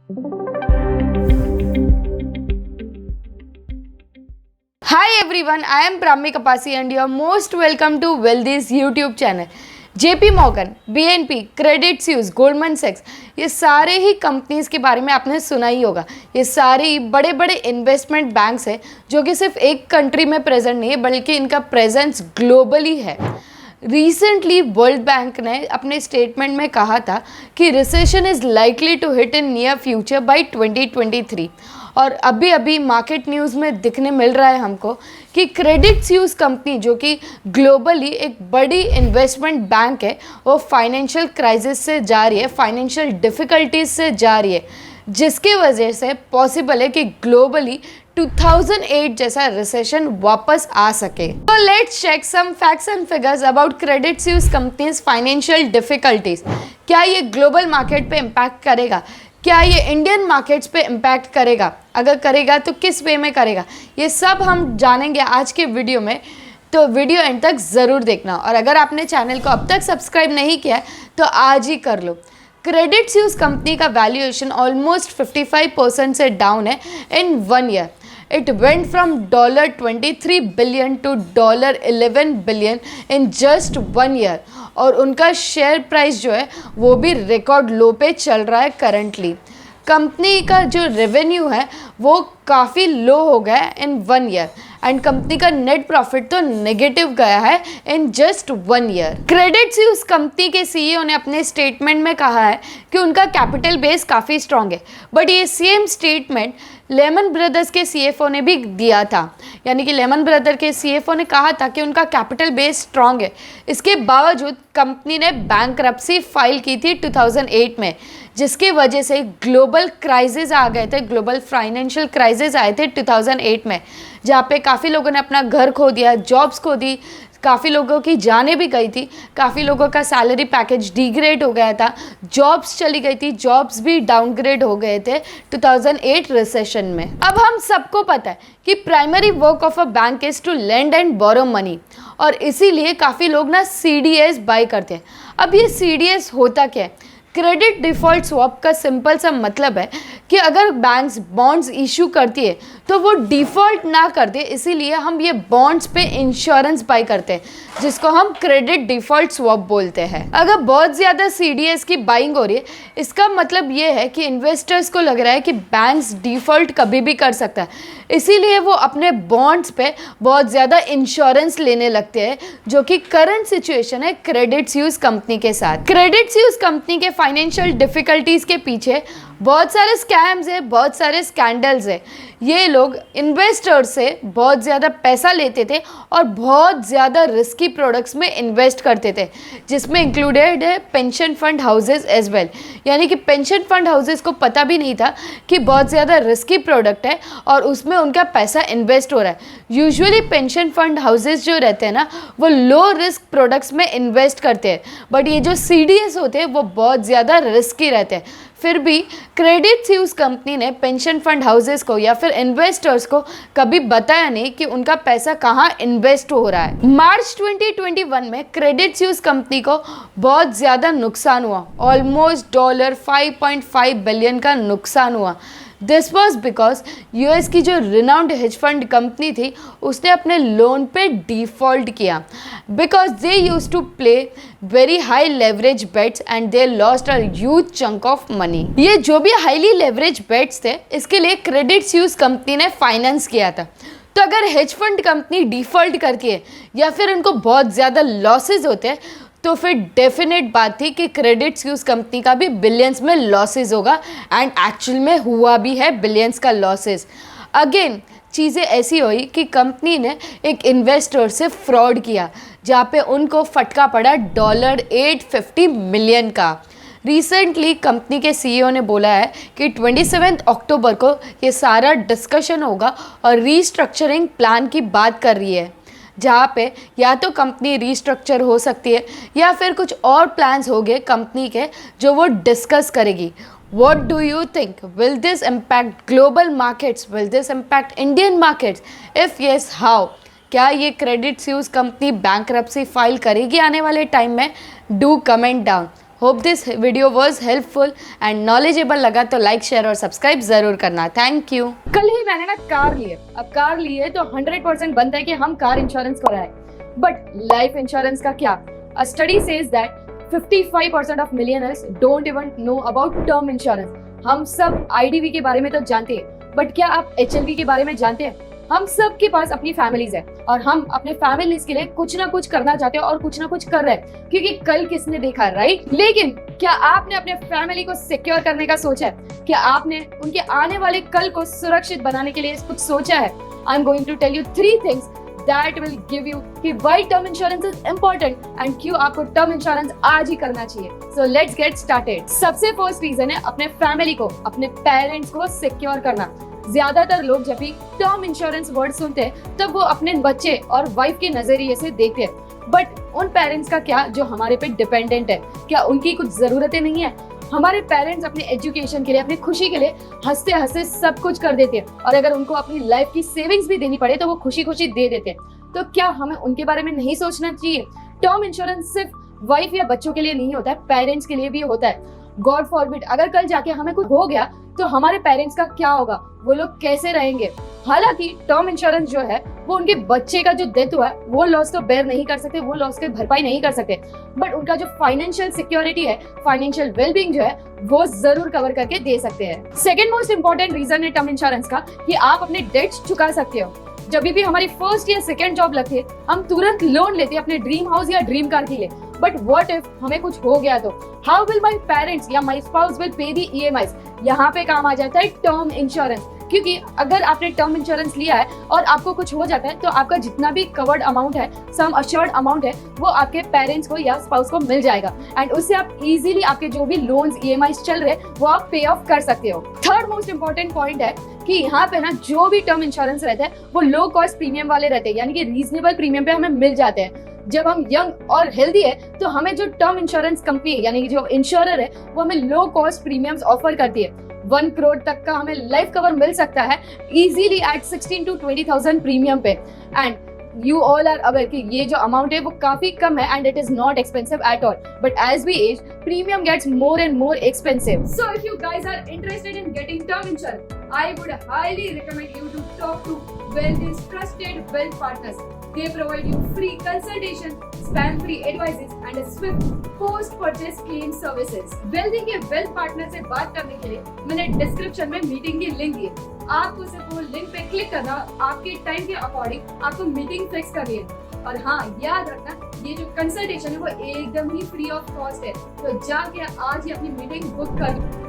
Hi everyone, I am Brahmi Kapasi and you are most welcome to Wealthy's YouTube channel. JP Morgan, BNP, credit Suisse, Goldman सैक्स, ये सारे ही companies के बारे में आपने सुना ही होगा। ये सारे ही बड़े बड़े इन्वेस्टमेंट बैंक्स हैं जो कि सिर्फ एक कंट्री में प्रेजेंट नहीं है बल्कि इनका प्रेजेंस ग्लोबली है। रिसेंटली वर्ल्ड बैंक ने अपने स्टेटमेंट में कहा था कि recession is likely to hit in near future by 2023 और अभी अभी मार्केट न्यूज़ में दिखने मिल रहा है हमको कि क्रेडिट स्विस कंपनी जो कि ग्लोबली एक बड़ी इन्वेस्टमेंट बैंक है वो फाइनेंशियल क्राइसिस से जा रही है, फाइनेंशियल डिफ़िकल्टीज से जा रही है, जिसकी वजह से पॉसिबल है कि ग्लोबली 2008 जैसा रिसेशन वापस आ सके। तो let's check some facts and figures about Credit Suisse companies financial difficulties. क्या ये ग्लोबल मार्केट पे इम्पैक्ट करेगा? क्या ये इंडियन मार्केट्स पे इम्पैक्ट करेगा? अगर करेगा तो किस वे में करेगा? ये सब हम जानेंगे आज के वीडियो में, तो वीडियो एंड तक ज़रूर देखना। और अगर आपने चैनल को अब तक सब्सक्राइब नहीं किया है तो आज ही कर लो। क्रेडिट स्विस कंपनी का वैल्यूएशन ऑलमोस्ट 55% से डाउन है इन 1 year. It went from $23 billion to $11 billion in just 1 year और उनका शेयर प्राइस जो है वो भी रिकॉर्ड लो पे चल रहा है करंटली। कंपनी का जो रेवेन्यू है वो काफ़ी लो हो गया है इन 1 ईयर एंड कंपनी का नेट प्रॉफिट तो नेगेटिव गया है in just 1 year. Credit Suisse company के सीईओ ने अपने स्टेटमेंट में कहा है कि उनका कैपिटल बेस काफ़ी स्ट्रांग है, बट ये सेम स्टेटमेंट लेमन ब्रदर्स के सीएफओ ने भी दिया था। यानी कि लेमन ब्रदर के सीएफओ ने कहा था कि उनका कैपिटल बेस स्ट्रांग है, इसके बावजूद कंपनी ने बैंकरप्सी फाइल की थी 2008 में, जिसकी वजह से ग्लोबल क्राइसिस आ गए थे, ग्लोबल फाइनेंशियल क्राइसिस आए थे 2008 में, जहाँ पे काफ़ी लोगों ने अपना घर खो दिया, जॉब्स खो दी, काफ़ी लोगों की जानें भी गई थी, काफ़ी लोगों का सैलरी पैकेज डिग्रेड हो गया था, जॉब्स चली गई थी, जॉब्स भी डाउनग्रेड हो गए थे 2008 रिसेशन में। अब हम सबको पता है कि primary work of a bank is to lend and borrow money, और इसीलिए काफ़ी लोग ना CDS बाय करते हैं। अब ये CDS होता क्या है? क्रेडिट डिफ़ॉल्ट स्वैप का सिंपल सा मतलब है कि अगर बैंक्स बॉन्ड्स इशू करती है तो वो डिफ़ॉल्ट ना कर दे, इसीलिए हम ये बॉन्ड्स पे इंश्योरेंस बाय करते हैं, जिसको हम क्रेडिट डिफ़ॉल्ट स्वैप बोलते हैं। अगर बहुत ज़्यादा CDS की बाइंग हो रही है, इसका मतलब ये है कि इन्वेस्टर्स को लग रहा है कि बैंक्स डिफ़ॉल्ट कभी भी कर सकता है, इसीलिए वो अपने बॉन्ड्स पे बहुत ज़्यादा इंश्योरेंस लेने लगते हैं, जो कि करंट सिचुएशन है क्रेडिट स्विस कंपनी के साथ। क्रेडिट स्विस कंपनी के फाइनेंशियल डिफ़िकल्टीज़ के पीछे बहुत सारे स्कैम्स है, बहुत सारे स्कैंडल्स है। ये लोग इन्वेस्टर्स से बहुत ज़्यादा पैसा लेते थे और बहुत ज़्यादा रिस्की प्रोडक्ट्स में इन्वेस्ट करते थे, जिसमें इंक्लूडेड है pension fund houses as well. यानी कि पेंशन फंड हाउसेस को पता भी नहीं था कि बहुत ज़्यादा रिस्की प्रोडक्ट है और उसमें उनका पैसा इन्वेस्ट हो रहा है। यूजुअली पेंशन फंड हाउसेस जो रहते हैं ना, वो लो रिस्क प्रोडक्ट्स में इन्वेस्ट करते हैं, बट ये जो CDS होते हैं वो बहुत ज़्यादा रिस्की रहते हैं। फिर भी क्रेडिट स्विस कंपनी ने पेंशन फंड हाउसेस को या फिर इन्वेस्टर्स को कभी बताया नहीं कि उनका पैसा कहाँ इन्वेस्ट हो रहा है। मार्च 2021 में क्रेडिट स्विस कंपनी को बहुत ज़्यादा नुकसान हुआ, ऑलमोस्ट $5.5 बिलियन का नुकसान हुआ। दिस वॉज बिकॉज US की जो रिनाउंड हेज फंड कंपनी थी उसने अपने लोन पे डिफ़ॉल्ट किया, because they use to play very high leverage bets and they lost a huge chunk of money. ये जो भी हाईली लेवरेज बेट्स थे, इसके लिए क्रेडिट स्विस कंपनी ने फाइनेंस किया था। तो अगर हेज फंड कंपनी डिफ़ॉल्ट करती है या फिर उनको बहुत ज़्यादा लॉसेज होते हैं, तो फिर डेफिनेट बात थी कि क्रेडिट स्विस कंपनी का भी बिलियंस में लॉसेस होगा, एंड एक्चुअल में हुआ भी है बिलियंस का लॉसेस। अगेन चीज़ें ऐसी हुई कि कंपनी ने एक इन्वेस्टर से फ्रॉड किया, जहाँ पे उनको फटका पड़ा $850 मिलियन का। रिसेंटली कंपनी के सीईओ ने बोला है कि 27 अक्टूबर को ये सारा डिस्कशन होगा और रीस्ट्रक्चरिंग प्लान की बात कर रही है, जहाँ पे या तो कंपनी रीस्ट्रक्चर हो सकती है या फिर कुछ और प्लान्स होंगे कंपनी के जो वो डिस्कस करेगी। What do you think? Will this impact global markets? Will this impact Indian markets? If yes, how? क्या ये credit Suisse company bankruptcy file करेगी आने वाले टाइम में? Do comment down. Hope this video was helpful and knowledgeable लगा तो like share और subscribe जरूर करना। Thank you. कल ही मैंने ना कार लिए, अब कार लिए तो 100% बनता है कि हम कार इंश्योरेंस कराएं, बट लाइफ इंश्योरेंस का क्या? A study says that 55% of millionaires don't even know about term insurance. हम सब IDV के बारे में तो जानते हैं, बट क्या आप HLV के बारे में जानते हैं? हम सब के पास अपनी फैमिलीज है और हम अपने फैमिलीज के लिए कुछ ना कुछ करना चाहते हैं और कुछ ना कुछ कर रहे हैं, क्योंकि कल किसने देखा, राइट? लेकिन क्या आपने अपने फैमिली को सिक्योर करने का सोचा है? क्या आपने उनके आने वाले कल को सुरक्षित बनाने के लिए कुछ सोचा है? I am going to tell you 3 things that will give you कि why term insurance is important and क्यों आपको term insurance आज ही करना चाहिए। So let's get started। सबसे फर्स्ट रीजन है अपने फैमिली को, अपने पेरेंट्स को सिक्योर करना। ज्यादातर लोग जब भी टर्म इंश्योरेंस वर्ड सुनते हैं तब वो अपने बच्चे और वाइफ के नजरिए से देखते हैं, बट उन पेरेंट्स का क्या जो हमारे पे डिपेंडेंट है? क्या उनकी कुछ जरूरतें नहीं है? हमारे पेरेंट्स अपने एजुकेशन के लिए, अपनी खुशी के लिए हंसते हंसते सब कुछ कर देते हैं, और अगर उनको अपनी लाइफ की सेविंग्स भी देनी पड़े तो वो खुशी खुशी दे देते हैं। तो क्या हमें उनके बारे में नहीं सोचना चाहिए? टर्म इंश्योरेंस सिर्फ वाइफ या बच्चों के लिए नहीं होता है, पेरेंट्स के लिए भी होता है। गॉड फॉरबिड अगर कल जाके हमें कुछ हो गया तो हमारे पेरेंट्स का क्या होगा? वो लोग कैसे रहेंगे? हालांकि टर्म इंश्योरेंस जो है वो उनके बच्चे का जो डेथ हुआ है वो लॉस तो बेयर नहीं कर सकते, वो लॉस की भरपाई नहीं कर सकते, बट उनका जो फाइनेंशियल सिक्योरिटी है, फाइनेंशियल वेलबींग जो है वो जरूर कवर करके दे सकते हैं। सेकंड मोस्ट इंपॉर्टेंट रीजन है टर्म इंश्योरेंस का कि आप अपने डेट्स चुका सकते हो। जब भी हमारी फर्स्ट या सेकंड जॉब लगती है हम तुरंत लोन लेते हैं अपने ड्रीम हाउस या ड्रीम कार के लिए, बट व्हाट इफ हमें कुछ हो गया तो हाउ विल माय पेरेंट्स या my spouse will pay the EMIs? यहाँ पे काम आ जाता है टर्म इंश्योरेंस, क्योंकि अगर आपने टर्म इंश्योरेंस लिया है और आपको कुछ हो जाता है तो आपका जितना भी कवर्ड अमाउंट है, सम अश्योर्ड अमाउंट है, वो आपके पेरेंट्स को या स्पाउस को मिल जाएगा एंड उससे आप इजीली आपके जो भी लोन्स EMIs चल रहे हैं वो आप पे ऑफ कर सकते हो। थर्ड मोस्ट इंपॉर्टेंट पॉइंट है कि यहाँ पे ना जो भी टर्म इंश्योरेंस रहता है वो लो कॉस्ट प्रीमियम वाले रहते हैं, यानी कि रीजनेबल प्रीमियम पे हमें मिल जाते हैं। जब हम यंग और हेल्दी है तो हमें जो टर्म इंश्योरेंस कंपनी यानी कि जो इंश्योरर है वो हमें लो कॉस्ट प्रीमियम्स ऑफर करती है। 1 करोड़ तक का हमें लाइफ कवर मिल सकता है इजीली एट 16 to 20,000 प्रीमियम पे, and you all are aware कि ये जो अमाउंट है वो काफी कम है and it is not expensive at all, but as we age premium gets more and more expensive. So if you guys are interested in getting term insurance, I would highly recommend you to talk to Wealth's trusted wealth partners. They provide you free consultation, spam-free advices and a swift post-purchase claim services. Wealth के wealth partner से बात करने के लिए मैंने description में meeting की link दी है, आपको सिर्फ वो लिंक पे क्लिक करना, आपके टाइम के अकॉर्डिंग आपको मीटिंग फिक्स करनी है। और हाँ, याद रखना ये जो कंसल्टेशन है वो एकदम ही फ्री ऑफ कॉस्ट है, तो जाके आज ही अपनी मीटिंग बुक कर लो।